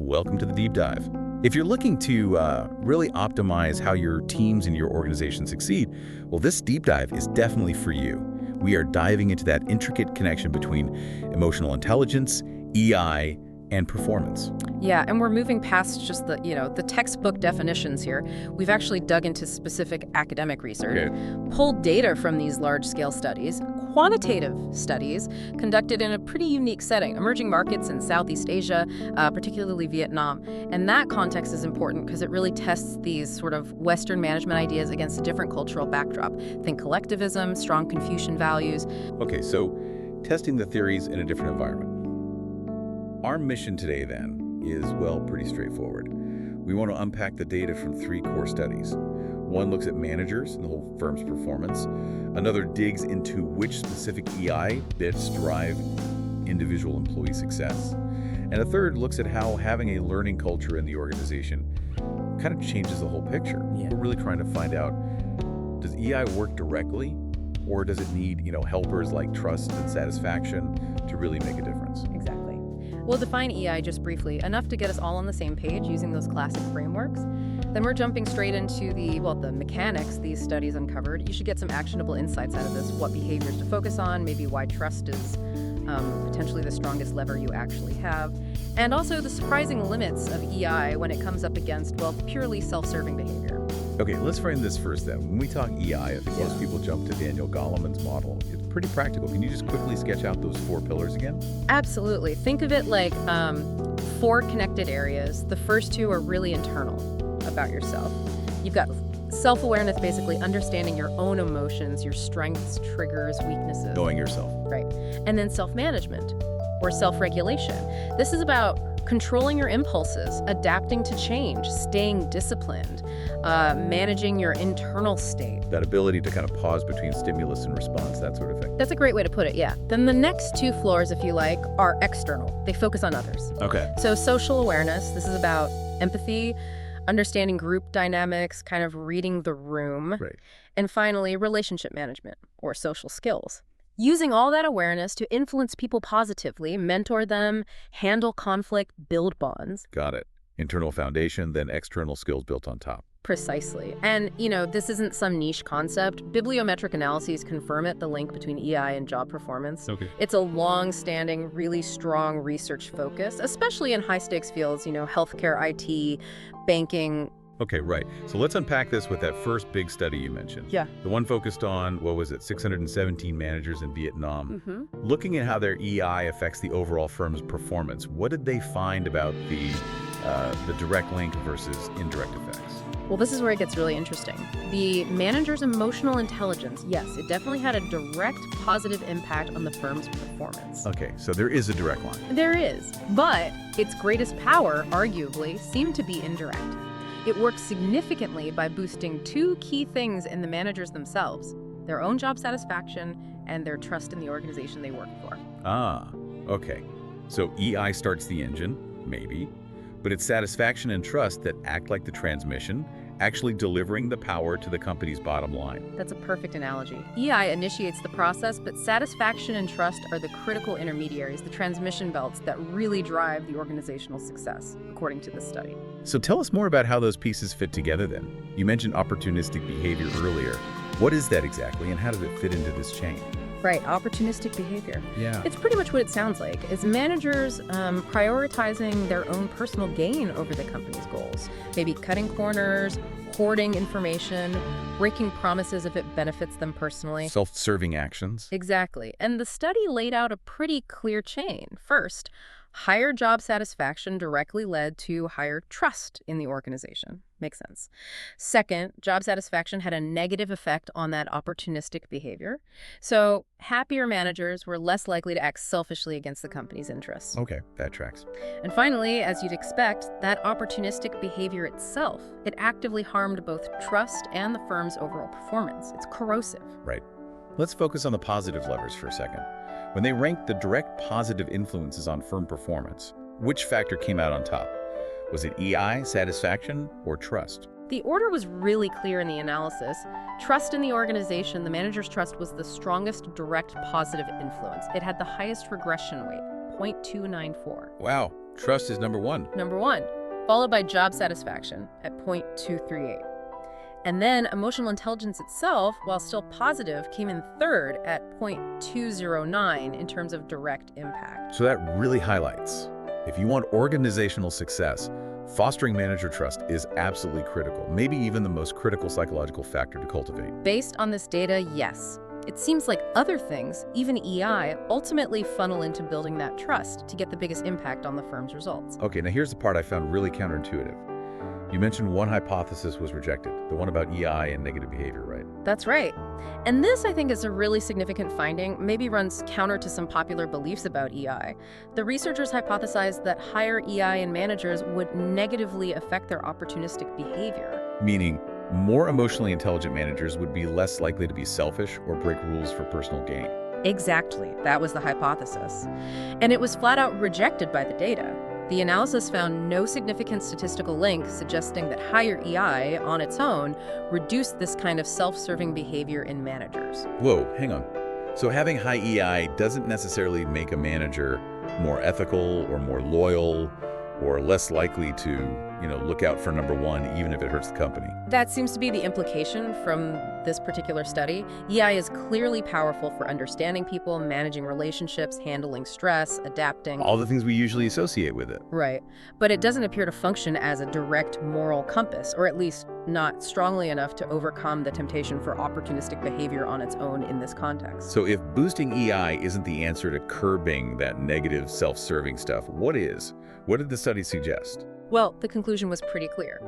Welcome to the deep dive. If you're looking to really optimize how your teams and your organization succeed, well, this deep dive is definitely for you. We are diving into that intricate connection between emotional intelligence, EI, and performance. Yeah, and we're moving past just the textbook definitions here. We've actually dug into specific academic research, pulled data from these large-scale studies, quantitative studies conducted in a pretty unique setting, emerging markets in Southeast Asia, particularly Vietnam. And that context is important because it really tests these sort of Western management ideas against a different cultural backdrop. Think collectivism, strong Confucian values. Okay, so testing the theories in a different environment. Our mission today, then, is, well, pretty straightforward. We want to unpack the data from 3 core studies. One looks at managers and the whole firm's performance. Another digs into which specific EI bits drive individual employee success. And a third looks at how having a learning culture in the organization kind of changes the whole picture. Yeah. We're really trying to find out, does EI work directly, or does it need, helpers like trust and satisfaction to really make a difference? Exactly. We'll define EI just briefly, enough to get us all on the same page using those classic frameworks. Then we're jumping straight into the mechanics these studies uncovered. You should get some actionable insights out of this, what behaviors to focus on, maybe why trust is potentially the strongest lever you actually have, and also the surprising limits of EI when it comes up against, purely self-serving behavior. Okay, let's frame this first then. When we talk EI, I think most people jump to Daniel Goleman's model. It's pretty practical. Can you just quickly sketch out those 4 pillars again? Absolutely. Think of it like 4 connected areas. The first 2 are really internal, about yourself. You've got self-awareness, basically understanding your own emotions, your strengths, triggers, weaknesses. Knowing yourself. Right. And then self-management or self-regulation. This is about controlling your impulses, adapting to change, staying disciplined, managing your internal state. That ability to kind of pause between stimulus and response, that sort of thing. That's a great way to put it, yeah. Then the next 2 floors, if you like, are external. They focus on others. Okay. So social awareness, this is about empathy, understanding group dynamics, kind of reading the room. Right. And finally, relationship management or social skills. Using all that awareness to influence people positively, mentor them, handle conflict, build bonds. Got it. Internal foundation, then external skills built on top. Precisely. And, this isn't some niche concept. Bibliometric analyses confirm it, the link between EI and job performance. Okay. It's a long-standing, really strong research focus, especially in high-stakes fields, healthcare, IT, banking. Okay, right. So let's unpack this with that first big study you mentioned. Yeah. The one focused on, 617 managers in Vietnam. Mm-hmm. Looking at how their EI affects the overall firm's performance, what did they find about the direct link versus indirect effects? Well, this is where it gets really interesting. The manager's emotional intelligence, yes, it definitely had a direct positive impact on the firm's performance. Okay, so there is a direct line. There is, but its greatest power, arguably, seemed to be indirect. It works significantly by boosting 2 key things in the managers themselves: their own job satisfaction and their trust in the organization they work for. Ah, okay. So EI starts the engine, maybe, but it's satisfaction and trust that act like the transmission, actually delivering the power to the company's bottom line. That's a perfect analogy. EI initiates the process, but satisfaction and trust are the critical intermediaries, the transmission belts that really drive the organizational success, according to this study. So tell us more about how those pieces fit together then. You mentioned opportunistic behavior earlier. What is that exactly, and how does it fit into this chain? Right, opportunistic behavior. Yeah. It's pretty much what it sounds like, is managers prioritizing their own personal gain over the company's goals. Maybe cutting corners, hoarding information, breaking promises if it benefits them personally. Self-serving actions. Exactly. And the study laid out a pretty clear chain. First, higher job satisfaction directly led to higher trust in the organization. Makes sense. Second, job satisfaction had a negative effect on that opportunistic behavior. So happier managers were less likely to act selfishly against the company's interests. Okay, that tracks. And finally, as you'd expect, that opportunistic behavior itself, it actively harmed both trust and the firm's overall performance. It's corrosive. Right. Let's focus on the positive levers for a second. When they ranked the direct positive influences on firm performance, which factor came out on top? Was it EI, satisfaction, or trust? The order was really clear in the analysis. Trust in the organization, the manager's trust, was the strongest direct positive influence. It had the highest regression weight, 0.294. Wow, Trust is number one. Number 1, followed by job satisfaction at 0.238. And then emotional intelligence itself, while still positive, came in third at 0.209 in terms of direct impact. So that really highlights, if you want organizational success, fostering manager trust is absolutely critical, maybe even the most critical psychological factor to cultivate. Based on this data, yes. It seems like other things, even EI, ultimately funnel into building that trust to get the biggest impact on the firm's results. Okay, now here's the part I found really counterintuitive. You mentioned one hypothesis was rejected, the one about EI and negative behavior, right? That's right. And this, I think, is a really significant finding, maybe runs counter to some popular beliefs about EI. The researchers hypothesized that higher EI in managers would negatively affect their opportunistic behavior. Meaning, more emotionally intelligent managers would be less likely to be selfish or break rules for personal gain. Exactly. That was the hypothesis. And it was flat out rejected by the data. The analysis found no significant statistical link suggesting that higher EI on its own reduced this kind of self-serving behavior in managers. Whoa, hang on. So having high EI doesn't necessarily make a manager more ethical or more loyal or less likely to, look out for number one, even if it hurts the company. That seems to be the implication from this particular study. EI is clearly powerful for understanding people, managing relationships, handling stress, adapting. All the things we usually associate with it. Right. But it doesn't appear to function as a direct moral compass, or at least not strongly enough to overcome the temptation for opportunistic behavior on its own in this context. So if boosting EI isn't the answer to curbing that negative, self-serving stuff, what is? What did the study suggest? Well, the conclusion was pretty clear.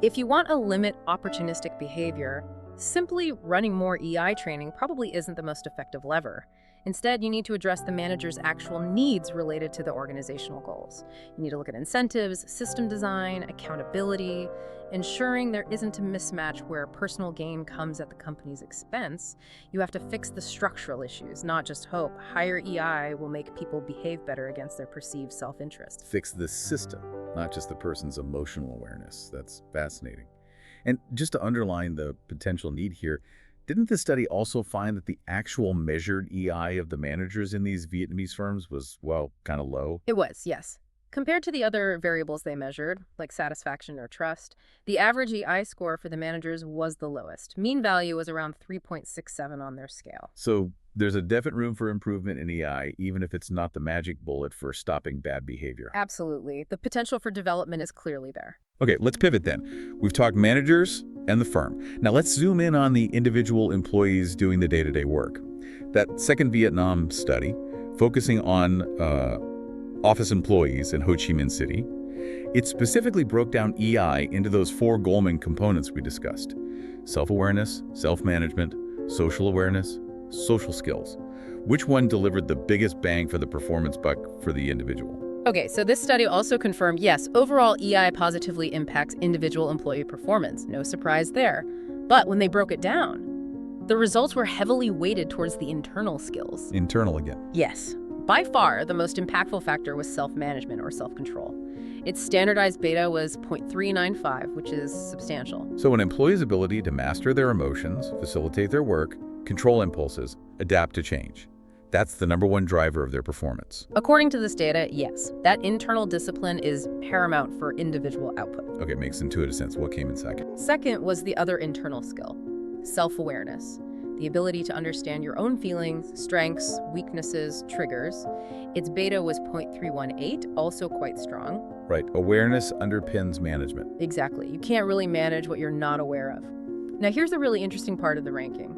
If you want to limit opportunistic behavior, simply running more EI training probably isn't the most effective lever. Instead, you need to address the manager's actual needs related to the organizational goals. You need to look at incentives, system design, accountability, ensuring there isn't a mismatch where personal gain comes at the company's expense. You have to fix the structural issues, not just hope higher EI will make people behave better against their perceived self-interest. Fix the system, not just the person's emotional awareness. That's fascinating. And just to underline the potential need here, didn't the study also find that the actual measured EI of the managers in these Vietnamese firms was, well, kind of low? It was, yes. Compared to the other variables they measured, like satisfaction or trust, the average EI score for the managers was the lowest. Mean value was around 3.67 on their scale. So there's a definite room for improvement in EI, even if it's not the magic bullet for stopping bad behavior. Absolutely. The potential for development is clearly there. Okay, let's pivot then. We've talked managers and the firm. Now let's zoom in on the individual employees doing the day-to-day work. That second Vietnam study, focusing on office employees in Ho Chi Minh City, it specifically broke down EI into those 4 Goldman components we discussed: self-awareness, self-management, social awareness, social skills. Which one delivered the biggest bang for the performance buck for the individual? Okay, so this study also confirmed, yes, overall EI positively impacts individual employee performance. No surprise there. But when they broke it down, the results were heavily weighted towards the internal skills. Internal again. Yes. By far, the most impactful factor was self-management or self-control. Its standardized beta was 0.395, which is substantial. So an employee's ability to master their emotions, facilitate their work, control impulses, adapt to change. That's the #1 driver of their performance. According to this data, yes, that internal discipline is paramount for individual output. Okay, makes intuitive sense. What came in second? Second was the other internal skill, self-awareness. The ability to understand your own feelings, strengths, weaknesses, triggers. Its beta was 0.318, also quite strong. Right, awareness underpins management. Exactly. You can't really manage what you're not aware of. Now here's the really interesting part of the ranking.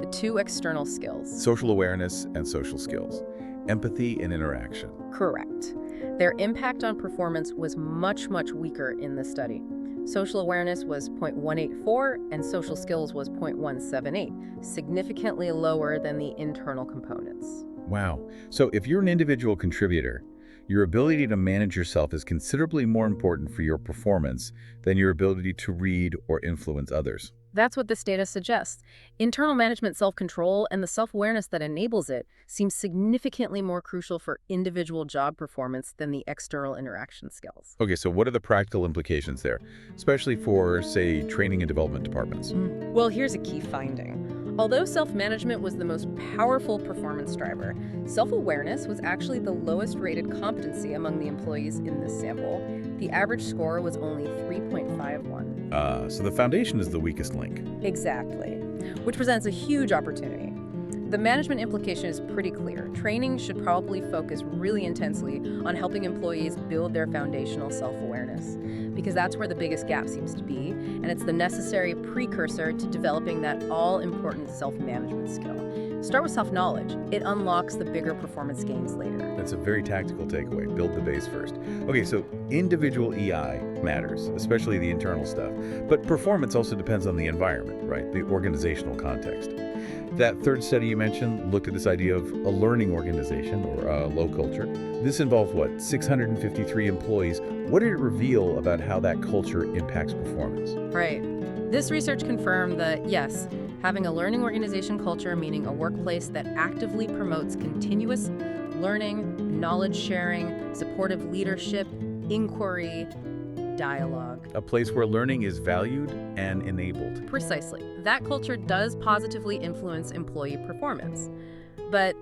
The 2 external skills. Social awareness and social skills. Empathy and interaction. Correct. Their impact on performance was much, much weaker in the study. Social awareness was 0.184 and social skills was 0.178, significantly lower than the internal components. Wow. So if you're an individual contributor, your ability to manage yourself is considerably more important for your performance than your ability to read or influence others. That's what this data suggests. Internal management self-control and the self-awareness that enables it seems significantly more crucial for individual job performance than the external interaction skills. Okay, so what are the practical implications there, especially for, say, training and development departments? Well, here's a key finding. Although self-management was the most powerful performance driver, self-awareness was actually the lowest rated competency among the employees in this sample. The average score was only 3.51. So the foundation is the weakest link. Exactly, which presents a huge opportunity. The management implication is pretty clear. Training should probably focus really intensely on helping employees build their foundational self-awareness, because that's where the biggest gap seems to be, and it's the necessary precursor to developing that all-important self-management skill. Start with self-knowledge. It unlocks the bigger performance gains later. That's a very tactical takeaway. Build the base first. Okay, so individual EI matters, especially the internal stuff. But performance also depends on the environment, right? The organizational context. That third study you mentioned looked at this idea of a learning organization or a low culture. This involved, what, 653 employees. What did it reveal about how that culture impacts performance? Right. This research confirmed that, yes, having a learning organization culture, meaning a workplace that actively promotes continuous learning, knowledge sharing, supportive leadership, inquiry, dialogue. A place where learning is valued and enabled. Precisely. That culture does positively influence employee performance. But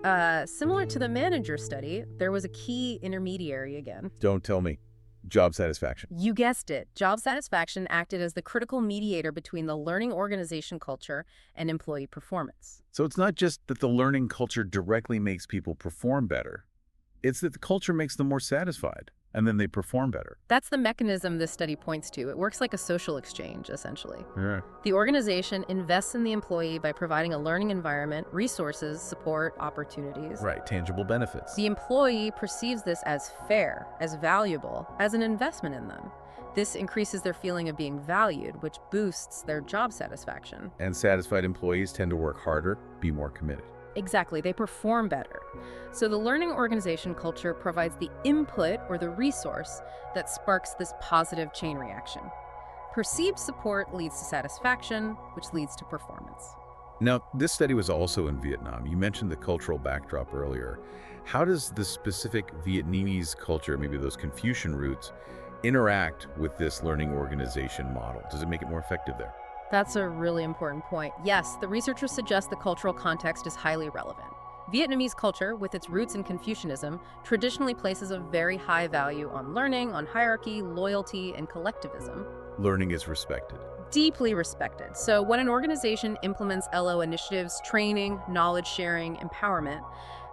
similar to the manager study, there was a key intermediary again. Don't tell me. Job satisfaction. You guessed it. Job satisfaction acted as the critical mediator between the learning organization culture and employee performance. So it's not just that the learning culture directly makes people perform better. It's that the culture makes them more satisfied, and then they perform better. That's the mechanism this study points to. It works like a social exchange, essentially. Yeah. The organization invests in the employee by providing a learning environment, resources, support, opportunities. Right, tangible benefits. The employee perceives this as fair, as valuable, as an investment in them. This increases their feeling of being valued, which boosts their job satisfaction. And satisfied employees tend to work harder, be more committed. Exactly, they perform better. So the learning organization culture provides the input or the resource that sparks this positive chain reaction. Perceived support leads to satisfaction, which leads to performance. Now, this study was also in Vietnam. You mentioned the cultural backdrop earlier. How does the specific Vietnamese culture, maybe those Confucian roots, interact with this learning organization model? Does it make it more effective there? That's a really important point. Yes, the researchers suggest the cultural context is highly relevant. Vietnamese culture, with its roots in Confucianism, traditionally places a very high value on learning, on hierarchy, loyalty, and collectivism. Learning is respected. Deeply respected. So when an organization implements LO initiatives, training, knowledge sharing, empowerment,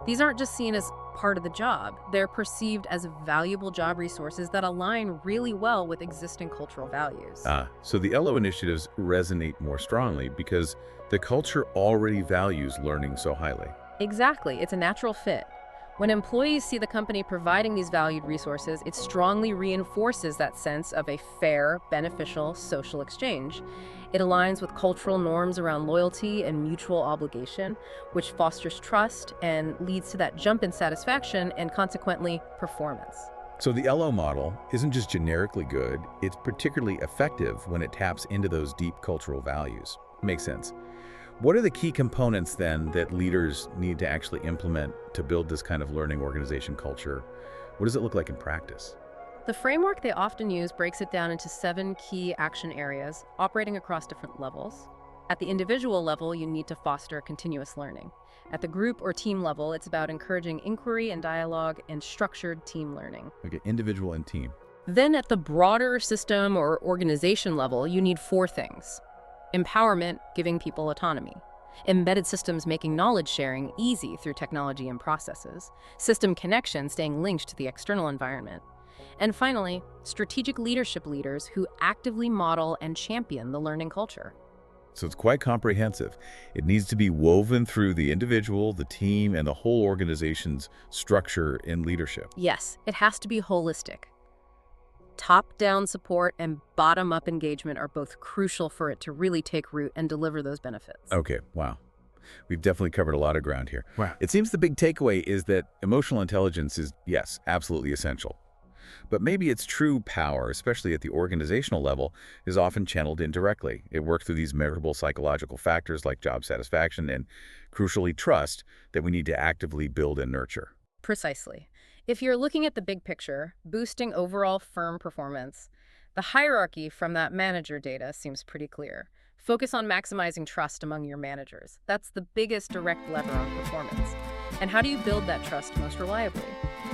these aren't just seen as part of the job. They're perceived as valuable job resources that align really well with existing cultural values. So the LO initiatives resonate more strongly because the culture already values learning so highly. Exactly. It's a natural fit. When employees see the company providing these valued resources, it strongly reinforces that sense of a fair, beneficial social exchange. It aligns with cultural norms around loyalty and mutual obligation, which fosters trust and leads to that jump in satisfaction and consequently performance. So the LO model isn't just generically good, it's particularly effective when it taps into those deep cultural values. Makes sense. What are the key components then that leaders need to actually implement to build this kind of learning organization culture? What does it look like in practice? The framework they often use breaks it down into 7 key action areas, operating across different levels. At the individual level, you need to foster continuous learning. At the group or team level, it's about encouraging inquiry and dialogue and structured team learning. Okay, individual and team. Then at the broader system or organization level, you need 4 things. Empowerment, giving people autonomy. Embedded systems making knowledge sharing easy through technology and processes. System connection staying linked to the external environment. And finally, strategic leadership leaders who actively model and champion the learning culture. So it's quite comprehensive. It needs to be woven through the individual, the team, and the whole organization's structure and leadership. Yes, it has to be holistic. Top-down support and bottom-up engagement are both crucial for it to really take root and deliver those benefits. Okay, wow. We've definitely covered a lot of ground here. Wow. It seems the big takeaway is that emotional intelligence is, yes, absolutely essential. But maybe its true power, especially at the organizational level, is often channeled indirectly. It works through these measurable psychological factors like job satisfaction and, crucially, trust that we need to actively build and nurture. Precisely. If you're looking at the big picture, boosting overall firm performance, the hierarchy from that manager data seems pretty clear. Focus on maximizing trust among your managers. That's the biggest direct lever on performance. And how do you build that trust most reliably?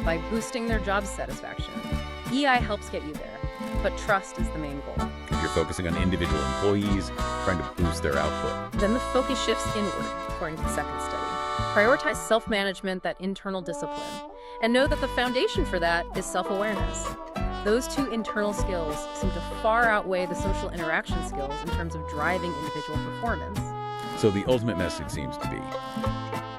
By boosting their job satisfaction. EI helps get you there, but trust is the main goal. If you're focusing on individual employees, trying to boost their output, Then the focus shifts inward, according to the second study. Prioritize self-management, that internal discipline, and know that the foundation for that is self-awareness. Those two internal skills seem to far outweigh the social interaction skills in terms of driving individual performance. so the ultimate message seems to be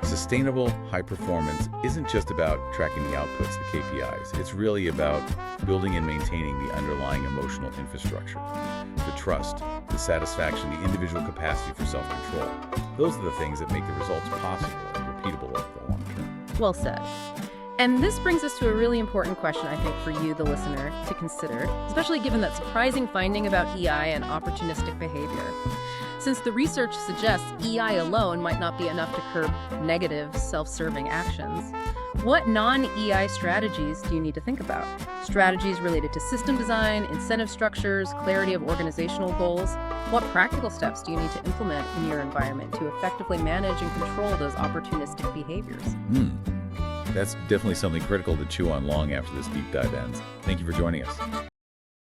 sustainable high performance isn't just about tracking the outputs, the KPIs. It's really about building and maintaining the underlying emotional infrastructure, the trust, the satisfaction, the individual capacity for self-control. Those are the things that make the results possible and repeatable over the long term. Well said. And this brings us to a really important question, I think, for you, the listener, to consider, especially given that surprising finding about EI and opportunistic behavior. Since the research suggests EI alone might not be enough to curb negative, self-serving actions, what non-EI strategies do you need to think about? Strategies related to system design, incentive structures, clarity of organizational goals? What practical steps do you need to implement in your environment to effectively manage and control those opportunistic behaviors? That's definitely something critical to chew on long after this deep dive ends. Thank you for joining us.